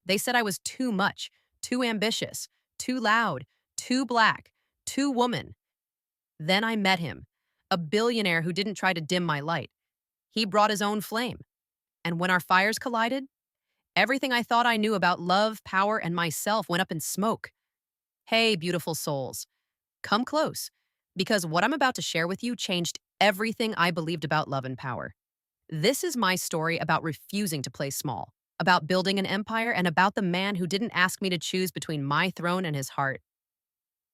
They said I was too much, too ambitious, too loud, too black, too woman. Then I met him, a billionaire who didn't try to dim my light. He brought his own flame. And when our fires collided, everything I thought I knew about love, power, and myself went up in smoke. Hey, beautiful souls, come close, because what I'm about to share with you changed everything I believed about love and power. This is my story about refusing to play small, about building an empire, and about the man who didn't ask me to choose between my throne and his heart.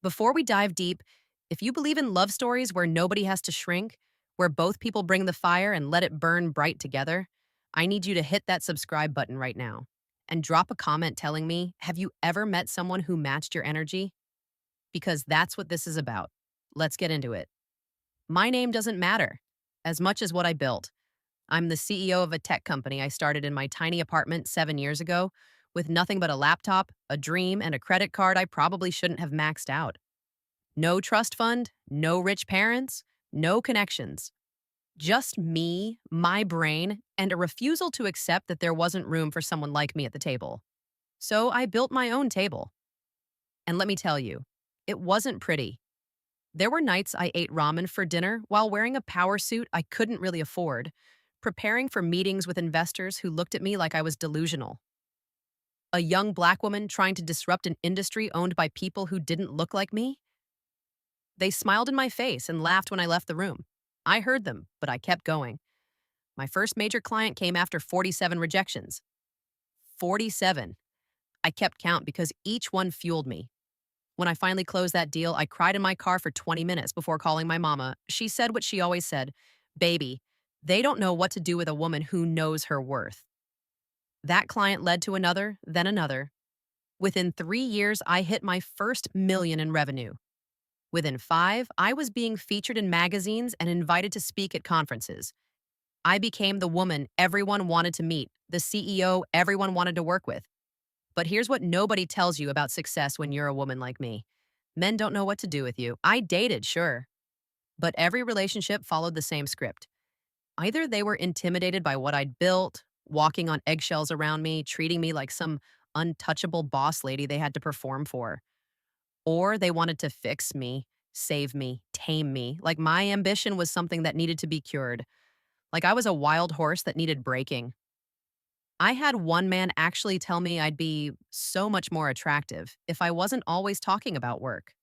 Before we dive deep, if you believe in love stories where nobody has to shrink, where both people bring the fire and let it burn bright together, I need you to hit that subscribe button right now and drop a comment telling me, have you ever met someone who matched your energy? Because that's what this is about. Let's get into it. My name doesn't matter as much as what I built. I'm the CEO of a tech company I started in my tiny apartment 7 years ago with nothing but a laptop, a dream, and a credit card I probably shouldn't have maxed out. No trust fund, no rich parents, no connections. Just me, my brain, and a refusal to accept that there wasn't room for someone like me at the table. So I built my own table. And let me tell you, it wasn't pretty. There were nights I ate ramen for dinner while wearing a power suit I couldn't really afford, preparing for meetings with investors who looked at me like I was delusional. A young black woman trying to disrupt an industry owned by people who didn't look like me? They smiled in my face and laughed when I left the room. I heard them, but I kept going. My first major client came after 47 rejections. 47. I kept count because each one fueled me. When I finally closed that deal, I cried in my car for 20 minutes before calling my mama. She said what she always said, "Baby, they don't know what to do with a woman who knows her worth." That client led to another, then another. Within 3 years, I hit my first million in revenue. Within five, I was being featured in magazines and invited to speak at conferences. I became the woman everyone wanted to meet, the CEO everyone wanted to work with. But here's what nobody tells you about success when you're a woman like me. Men don't know what to do with you. I dated, sure, but every relationship followed the same script. Either they were intimidated by what I'd built, walking on eggshells around me, treating me like some untouchable boss lady they had to perform for, or they wanted to fix me, save me, tame me, like my ambition was something that needed to be cured, like I was a wild horse that needed breaking. I had one man actually tell me I'd be so much more attractive if I wasn't always talking about work.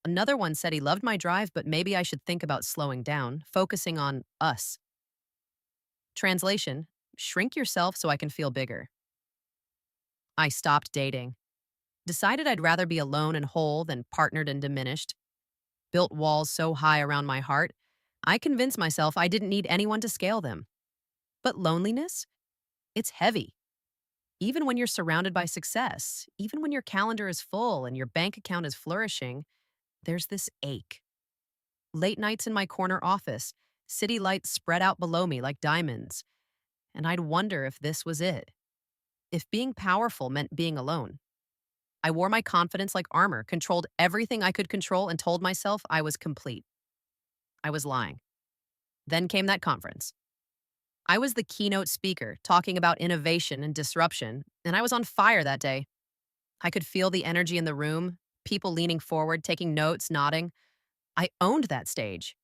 Another one said he loved my drive, but maybe I should think about slowing down, focusing on us. Translation: shrink yourself so I can feel bigger. I stopped dating, decided I'd rather be alone and whole than partnered and diminished, built walls so high around my heart, I convinced myself I didn't need anyone to scale them. But loneliness? It's heavy. Even when you're surrounded by success, even when your calendar is full and your bank account is flourishing, there's this ache. Late nights in my corner office, city lights spread out below me like diamonds, and I'd wonder if this was it. If being powerful meant being alone. I wore my confidence like armor, controlled everything I could control, and told myself I was complete. I was lying. Then came that conference. I was the keynote speaker, talking about innovation and disruption, and I was on fire that day. I could feel the energy in the room, people leaning forward, taking notes, nodding. I owned that stage.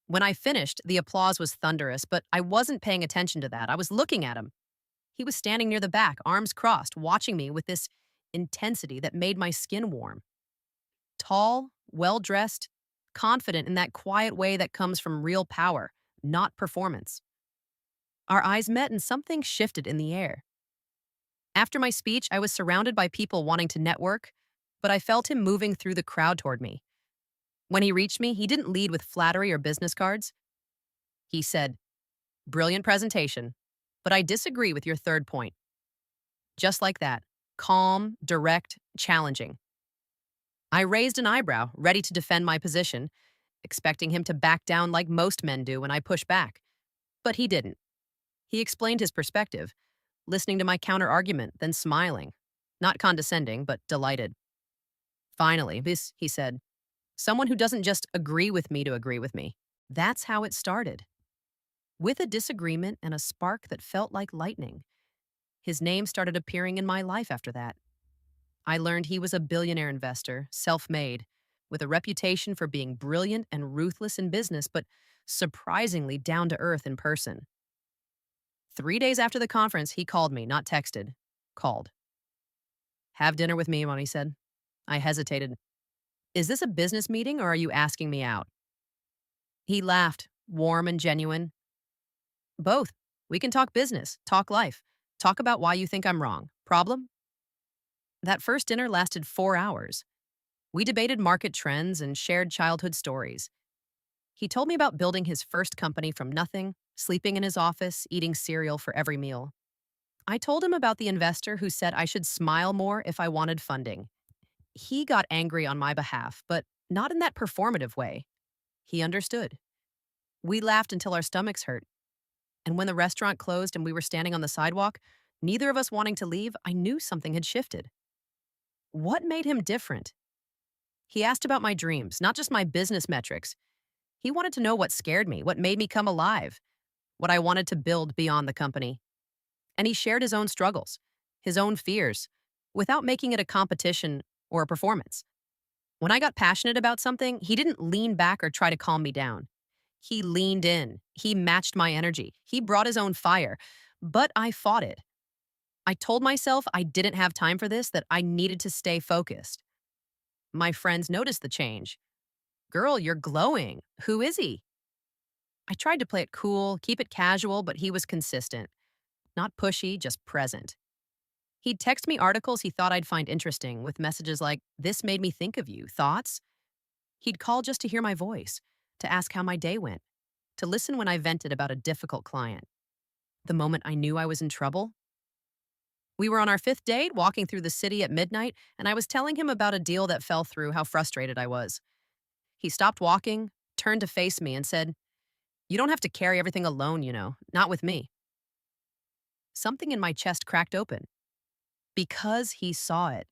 When I finished, the applause was thunderous, but I wasn't paying attention to that. I was looking at him. He was standing near the back, arms crossed, watching me with this intensity that made my skin warm. Tall, well dressed, confident in that quiet way that comes from real power, not performance. Our eyes met and something shifted in the air. After my speech, I was surrounded by people wanting to network, but I felt him moving through the crowd toward me. When he reached me, he didn't lead with flattery or business cards. He said, "Brilliant presentation, but I disagree with your third point." Just like that, calm, direct, challenging. I raised an eyebrow, ready to defend my position, expecting him to back down like most men do when I push back. But he didn't. He explained his perspective, listening to my counter-argument, then smiling. Not condescending, but delighted. "Finally, this," he said, "someone who doesn't just agree with me to agree with me." That's how it started. With a disagreement and a spark that felt like lightning. His name started appearing in my life after that. I learned he was a billionaire investor, self made, with a reputation for being brilliant and ruthless in business, but surprisingly down to earth in person. 3 days after the conference, he called me, not texted, called. Have dinner with me, Mommy said. I hesitated. Is this a business meeting or are you asking me out? He laughed, warm and genuine. Both. We can talk business, talk life, talk about why you think I'm wrong. Problem? That first dinner lasted 4 hours. We debated market trends and shared childhood stories. He told me about building his first company from nothing, sleeping in his office, eating cereal for every meal. I told him about the investor who said I should smile more if I wanted funding. He got angry on my behalf, but not in that performative way. He understood. We laughed until our stomachs hurt. And when the restaurant closed and we were standing on the sidewalk, neither of us wanting to leave, I knew something had shifted. What made him different? He asked about my dreams, not just my business metrics. He wanted to know what scared me, what made me come alive, what I wanted to build beyond the company. And he shared his own struggles, his own fears, without making it a competition or a performance. When I got passionate about something, he didn't lean back or try to calm me down. He leaned in. He matched my energy. He brought his own fire. But I fought it. I told myself I didn't have time for this, that I needed to stay focused. My friends noticed the change. Girl, you're glowing. Who is he? I tried to play it cool, keep it casual, but he was consistent. Not pushy, just present. He'd text me articles he thought I'd find interesting with messages like, "This made me think of you. Thoughts?" He'd call just to hear my voice, to ask how my day went, to listen when I vented about a difficult client. The moment I knew I was in trouble, we were on our fifth date, walking through the city at midnight, and I was telling him about a deal that fell through, how frustrated I was. He stopped walking, turned to face me, and said, "You don't have to carry everything alone, not with me." Something in my chest cracked open. Because he saw it,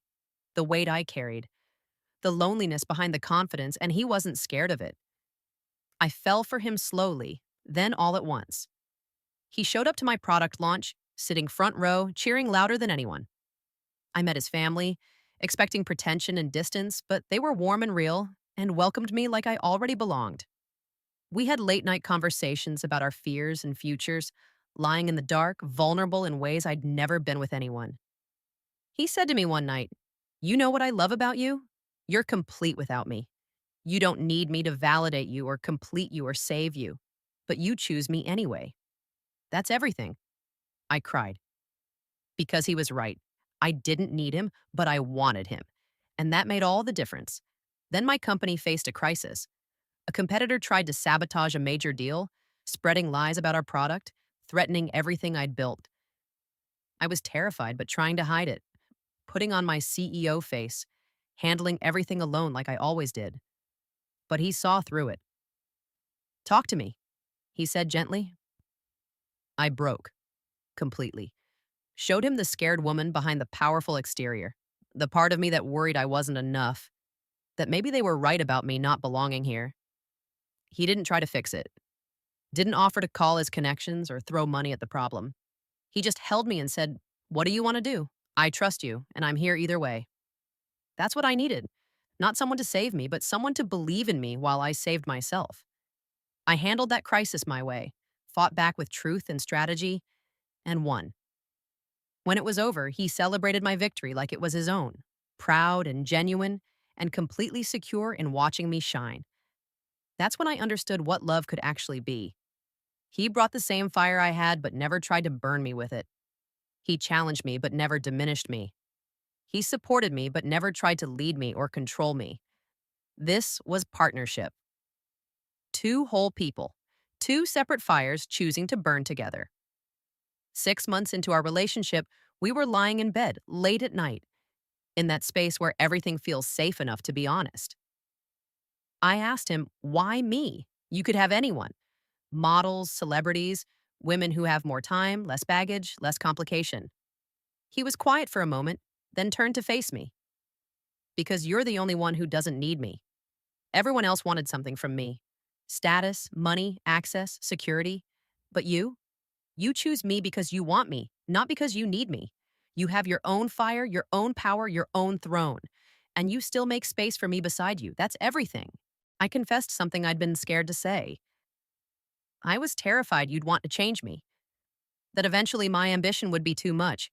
the weight I carried, the loneliness behind the confidence, and he wasn't scared of it. I fell for him slowly, then all at once. He showed up to my product launch, sitting front row, cheering louder than anyone. I met his family, expecting pretension and distance, but they were warm and real and welcomed me like I already belonged. We had late night conversations about our fears and futures, lying in the dark, vulnerable in ways I'd never been with anyone. He said to me one night, "You know what I love about you? You're complete without me. You don't need me to validate you or complete you or save you, but you choose me anyway. That's everything." I cried. Because he was right. I didn't need him, but I wanted him. And that made all the difference. Then my company faced a crisis. A competitor tried to sabotage a major deal, spreading lies about our product, threatening everything I'd built. I was terrified, but trying to hide it, putting on my CEO face, handling everything alone like I always did. But he saw through it. "Talk to me," he said gently. I broke completely. Showed him the scared woman behind the powerful exterior, the part of me that worried I wasn't enough, that maybe they were right about me not belonging here. He didn't try to fix it, didn't offer to call his connections or throw money at the problem. He just held me and said, "What do you want to do? I trust you, and I'm here either way." That's what I needed. Not someone to save me, but someone to believe in me while I saved myself. I handled that crisis my way, fought back with truth and strategy, and won. When it was over, he celebrated my victory like it was his own, proud and genuine, and completely secure in watching me shine. That's when I understood what love could actually be. He brought the same fire I had, but never tried to burn me with it. He challenged me, but never diminished me. He supported me, but never tried to lead me or control me. This was partnership. Two whole people, two separate fires choosing to burn together. 6 months into our relationship, we were lying in bed late at night, in that space where everything feels safe enough to be honest. I asked him, "Why me? You could have anyone. Models, celebrities, women who have more time, less baggage, less complication." He was quiet for a moment, then turned to face me. "Because you're the only one who doesn't need me. Everyone else wanted something from me. Status, money, access, security. But you choose me because you want me, Not because you need me. You have your own fire, your own power, your own throne. And you still make space for me beside you. That's everything. I confessed something I'd been scared to say. I was terrified you'd want to change me, that eventually my ambition would be too much,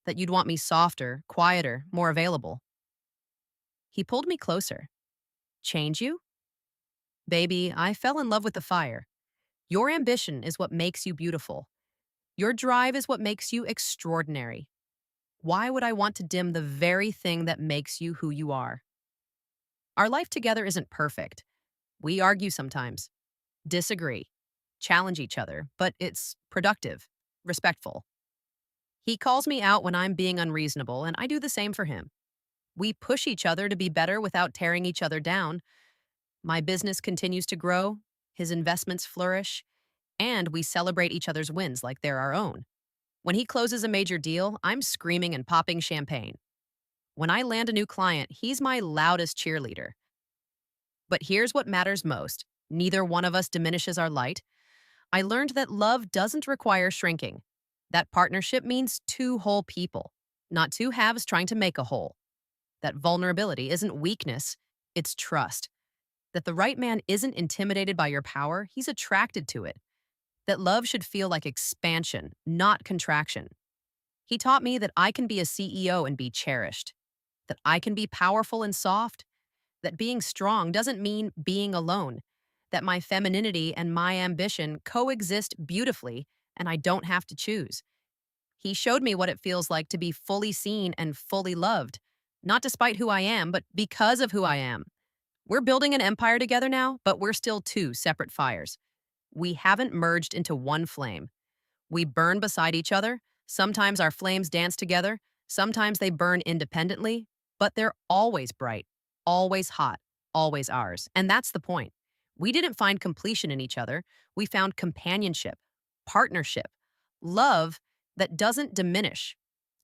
that you'd want me softer, quieter, more available. He pulled me closer. Change you? Baby, I fell in love with the fire. Your ambition is what makes you beautiful. Your drive is what makes you extraordinary. Why would I want to dim the very thing that makes you who you are? Our life together isn't perfect. We argue sometimes, disagree, challenge each other, but it's productive, respectful. He calls me out when I'm being unreasonable, and I do the same for him. We push each other to be better without tearing each other down. My business continues to grow, his investments flourish, and we celebrate each other's wins like they're our own. When he closes a major deal, I'm screaming and popping champagne. When I land a new client, he's my loudest cheerleader. But here's what matters most: neither one of us diminishes our light. I learned that love doesn't require shrinking. That partnership means two whole people, not two halves trying to make a whole. That vulnerability isn't weakness, it's trust. That the right man isn't intimidated by your power, he's attracted to it. That love should feel like expansion, not contraction. He taught me that I can be a CEO and be cherished, that I can be powerful and soft, that being strong doesn't mean being alone, that my femininity and my ambition coexist beautifully and I don't have to choose. He showed me what it feels like to be fully seen and fully loved, not despite who I am, but because of who I am. We're building an empire together now, but we're still two separate fires. We haven't merged into one flame. We burn beside each other. Sometimes our flames dance together. Sometimes they burn independently, but they're always bright, always hot, always ours. And that's the point. We didn't find completion in each other. We found companionship, partnership, love that doesn't diminish,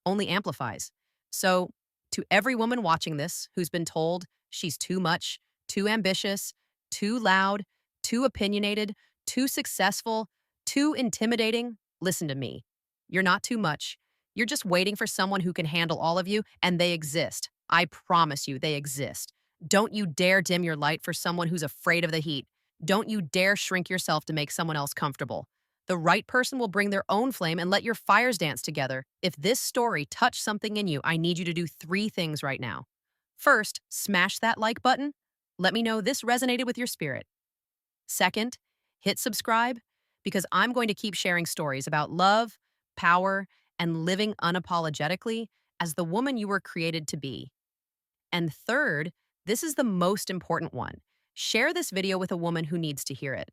only amplifies. So, to every woman watching this who's been told she's too much, too ambitious, too loud, too opinionated, too successful, too intimidating, listen to me. You're not too much. You're just waiting for someone who can handle all of you, and they exist. I promise you, they exist. Don't you dare dim your light for someone who's afraid of the heat. Don't you dare shrink yourself to make someone else comfortable. The right person will bring their own flame and let your fires dance together. If this story touched something in you, I need you to do 3 things right now. First, smash that like button. Let me know this resonated with your spirit. Second, hit subscribe because I'm going to keep sharing stories about love, power, and living unapologetically as the woman you were created to be. And third, this is the most important one. Share this video with a woman who needs to hear it.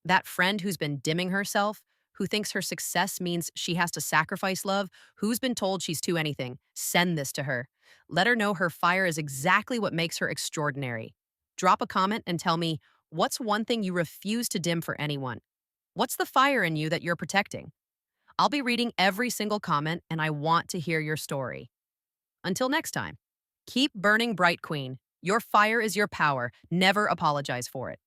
That friend who's been dimming herself, who thinks her success means she has to sacrifice love, who's been told she's too anything, send this to her. Let her know her fire is exactly what makes her extraordinary. Drop a comment and tell me, what's one thing you refuse to dim for anyone? What's the fire in you that you're protecting? I'll be reading every single comment and I want to hear your story. Until next time, keep burning bright, Queen. Your fire is your power. Never apologize for it.